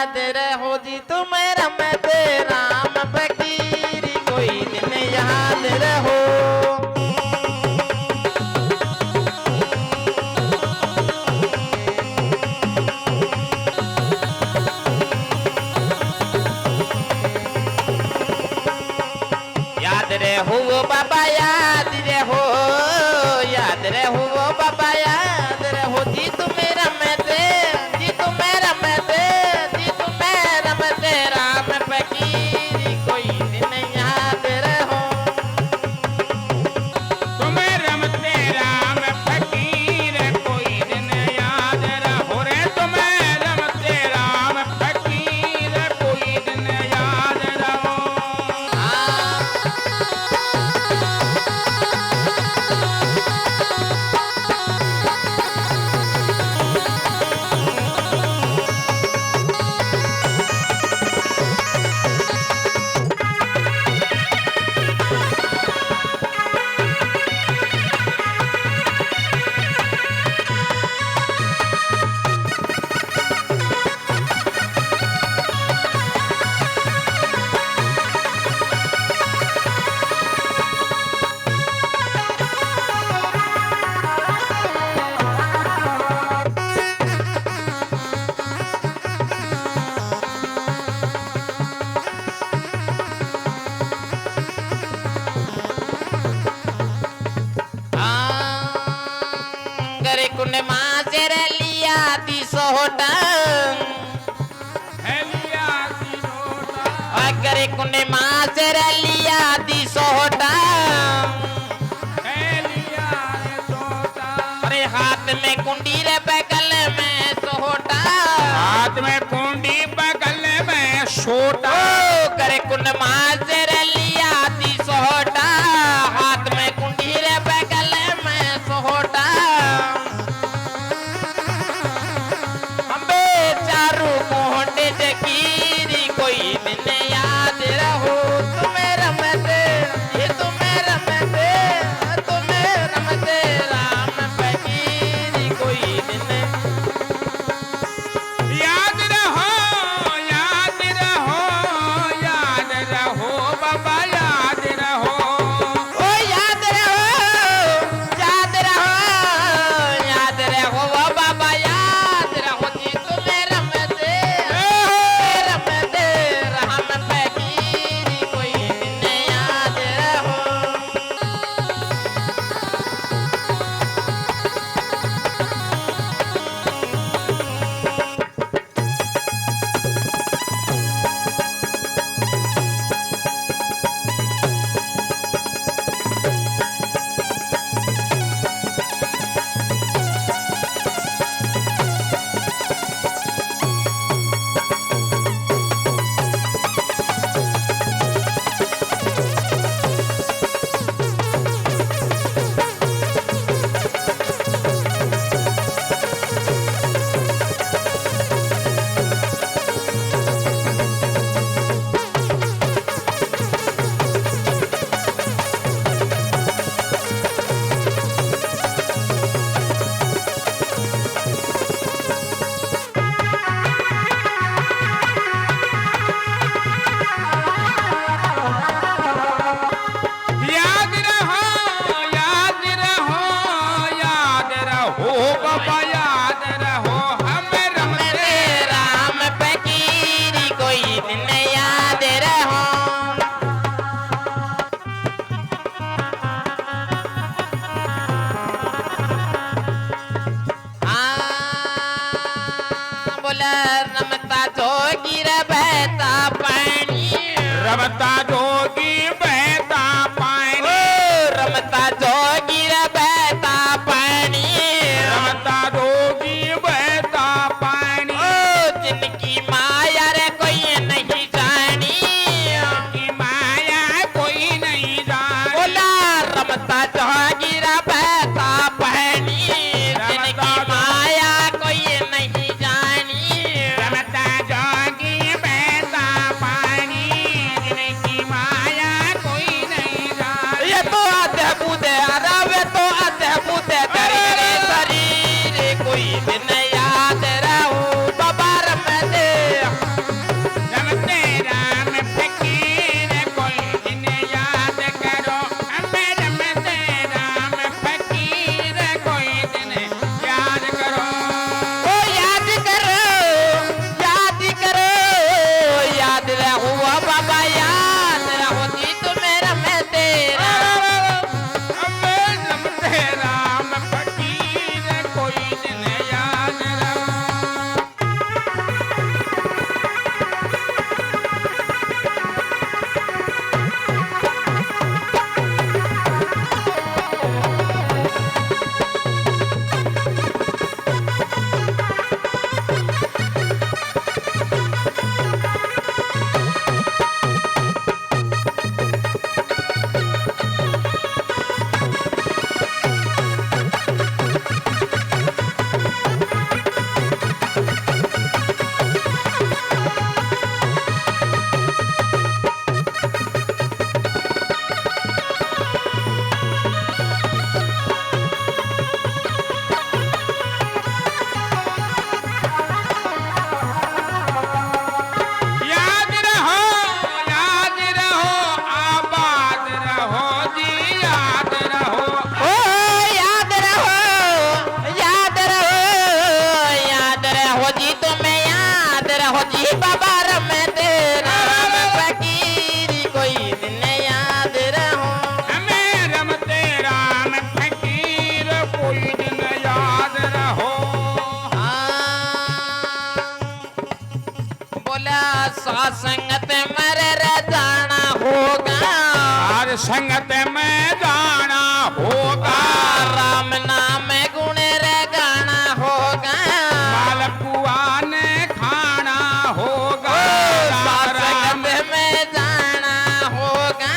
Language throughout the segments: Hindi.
याद रहो जी तुम्हें रमते राम फकीर कोई दिन याद रहो। याद रहो वो बाबा याद रहो, याद रहो वो बाबा याद रहो जी तुम्हें रमते, जी तुम्हें रमते, जी तुम्हें रमते राम फकीर कोई दिन याद रहो। तुम्हें रमते राम फकीर कोई दिन याद रहो रे, तुम्हें रमते राम फकीर कोई दिन याद रहो। करे कुने माँ से लिया दी सोटा, हेलिया की नोटा, करे कुने माँ से लिया दी सोटा, हेलिया रे तोता, अरे हाथ में कुंडी रे बगल में सोटा, हाथ में कुंडी बगल में छोटा, करे कुन माँ से लिया दी सोटा, हाथ में कुंडी रे बगल में सोटा। अम्बे चारू मोहटे जकीरी कोई दिन याद रहो तुम्हें रमते, ये तुम्हें रमते, तुम्हें रमते राम फकीरी कोई दिन याद रहो, याद रहो, याद रहो बाबा याद रहो। ओ याद रहो, याद रहो, याद रहो वो बाबा याद रहो जी तुम्हें रमते, रमते राम फकीरी कोई दिन याद रहो। याद रहो, याद रहो, याद रहो बाबा याद रहो, हमें रमते रमते राम फकीरी कोई दिन याद रहो। बोला रमता जोगी रे बहता पानी, रमता जोगी बहता पानी, रमता जोगी रे बहता पानी, रमता जोगी बहता पानी, जिनकी माया रे कोई नहीं जानी, की माया कोई नहीं जानी। बोला रमता जोगी रे बहता पानी, जिनकी माया कोई नहीं जानी। रमता जोगी बहता पानी, जिनकी माया रहो जी बाबा रमते राम फकीरी कोई दिन याद रहो हमें रमते राम फकीर कोई दिन याद रहो। बोला सत्संगत मरे रे जाना होगा हर संगत में जाना होगा राम नाम गुण रे गाना होगा मालपुआ ने खाना होगा सत्संगत में जाना होगा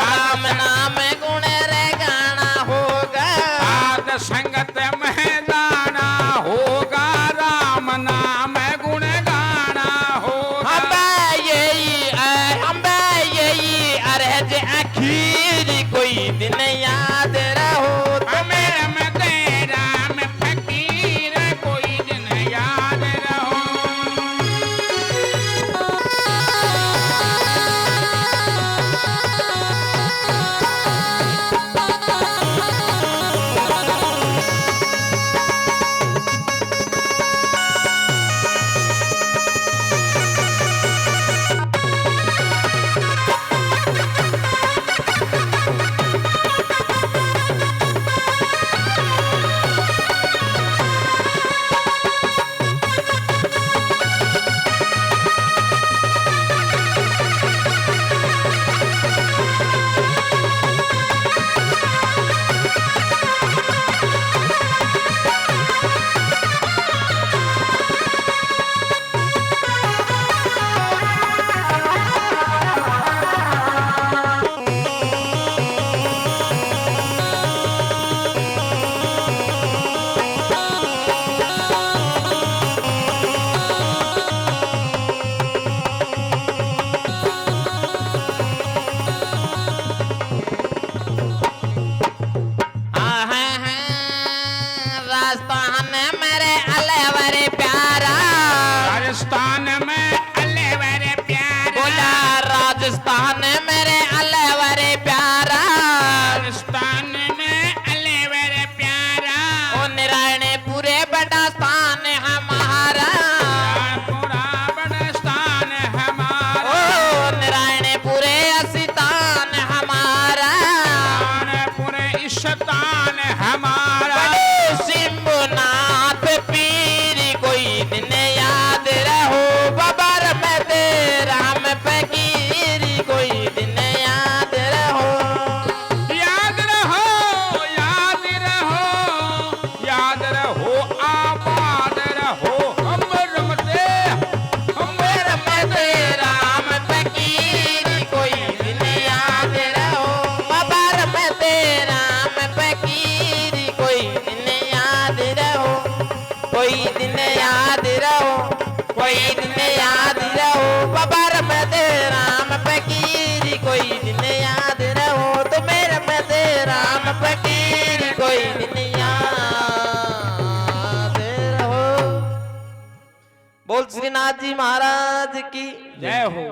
राम नाम गुण रे गाना होगा साध संगत में जाना होगा राम नाम गुण गाना होगा। हम यही अरज आखिर कोई दिन याद रहो हमें रमते राम फकीर कोई दिन याद रहो। राजस्थान मेरे अलवर प्यारा राजस्थान में अलवर प्यारा बोला राजस्थान मेरे अलवर प्यारा राजस्थान में अलवर प्यारा ओ नारायण पूरे बड़ा स्थान हमारा पूरा बड़ा स्थान हमारा ओ नारायण पूरे स्थान हमारा पूरे स्थान हमारा सिंभुनाथ पीर कोई दिन याद रहो बाबा रमते राम फकीर कोई दिन याद रहो याद रहो याद रहो याद रहो आबाद रहो हम रमते राम फकीर कोई दिन याद रहो बाबा रमते राम फकीर कोई दिन याद रहो कोई दिन याद रहो कोई दिन याद रहो बाबा रमते राम फकीर कोई दिन याद रहो तुम्हें रमते राम फकीर कोई दिन याद रहो। बोल श्रीनाथ जी महाराज की जय हो।